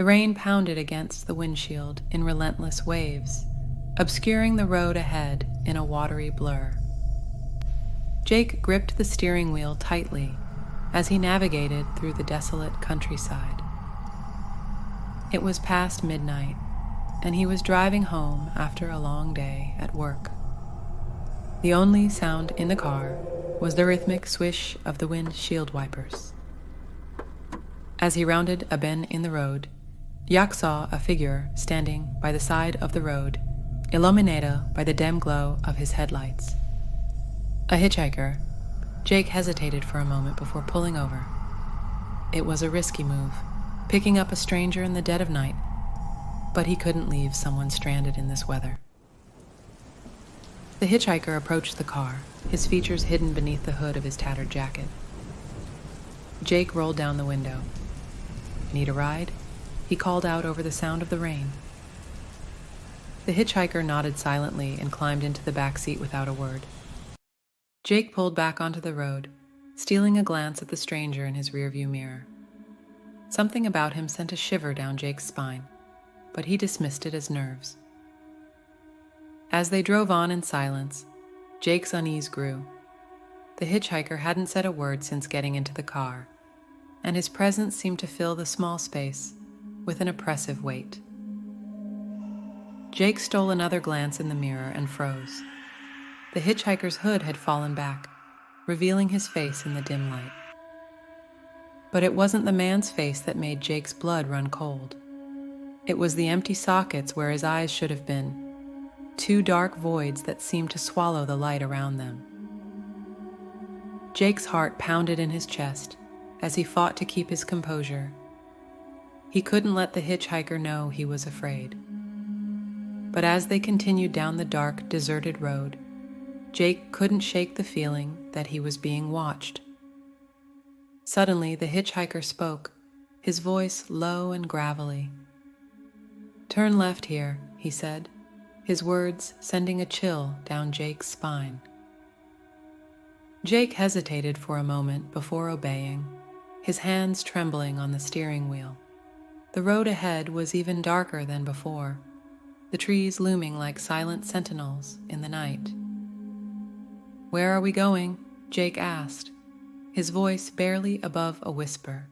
The rain pounded against the windshield in relentless waves, obscuring the road ahead in a watery blur. Jake gripped the steering wheel tightly as he navigated through the desolate countryside. It was past midnight, and he was driving home after a long day at work. The only sound in the car was the rhythmic swish of the windshield wipers. As he rounded a bend in the road, Jack saw a figure standing by the side of the road, illuminated by the dim glow of his headlights. A hitchhiker. Jake hesitated for a moment before pulling over. It was a risky move, picking up a stranger in the dead of night, but he couldn't leave someone stranded in this weather. The hitchhiker approached the car, his features hidden beneath the hood of his tattered jacket. Jake rolled down the window. "Need a ride?" he called out over the sound of the rain. The hitchhiker nodded silently and climbed into the back seat without a word. Jake pulled back onto the road, stealing a glance at the stranger in his rearview mirror. Something about him sent a shiver down Jake's spine, but he dismissed it as nerves. As they drove on in silence, Jake's unease grew. The hitchhiker hadn't said a word since getting into the car, and his presence seemed to fill the small space with an oppressive weight. Jake stole another glance in the mirror and froze. The hitchhiker's hood had fallen back, revealing his face in the dim light. But it wasn't the man's face that made Jake's blood run cold. It was the empty sockets where his eyes should have been, two dark voids that seemed to swallow the light around them. Jake's heart pounded in his chest as he fought to keep his composure. He couldn't let the hitchhiker know he was afraid. But as they continued down the dark, deserted road, Jake couldn't shake the feeling that he was being watched. Suddenly, the hitchhiker spoke, his voice low and gravelly. "Turn left here," he said, his words sending a chill down Jake's spine. Jake hesitated for a moment before obeying, his hands trembling on the steering wheel. The road ahead was even darker than before, the trees looming like silent sentinels in the night. "Where are we going?" Jake asked, his voice barely above a whisper.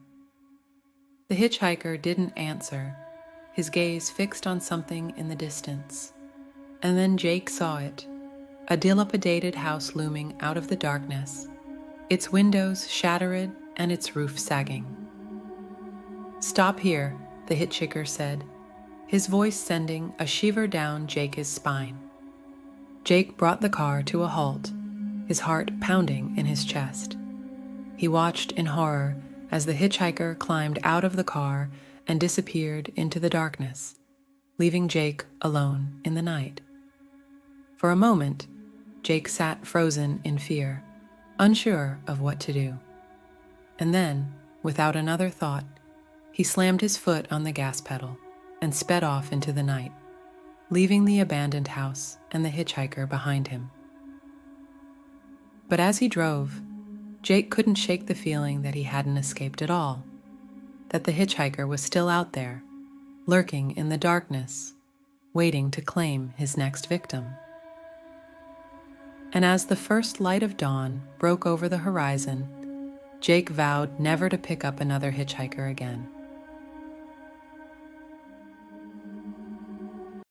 The hitchhiker didn't answer, his gaze fixed on something in the distance. And then Jake saw it, a dilapidated house looming out of the darkness, its windows shattered and its roof sagging. "Stop here," the hitchhiker said, his voice sending a shiver down Jake's spine. Jake brought the car to a halt, his heart pounding in his chest. He watched in horror as the hitchhiker climbed out of the car and disappeared into the darkness, leaving Jake alone in the night. For a moment, Jake sat frozen in fear, unsure of what to do. And then, without another thought, he slammed his foot on the gas pedal and sped off into the night, leaving the abandoned house and the hitchhiker behind him. But as he drove, Jake couldn't shake the feeling that he hadn't escaped at all, that the hitchhiker was still out there, lurking in the darkness, waiting to claim his next victim. And as the first light of dawn broke over the horizon, Jake vowed never to pick up another hitchhiker again.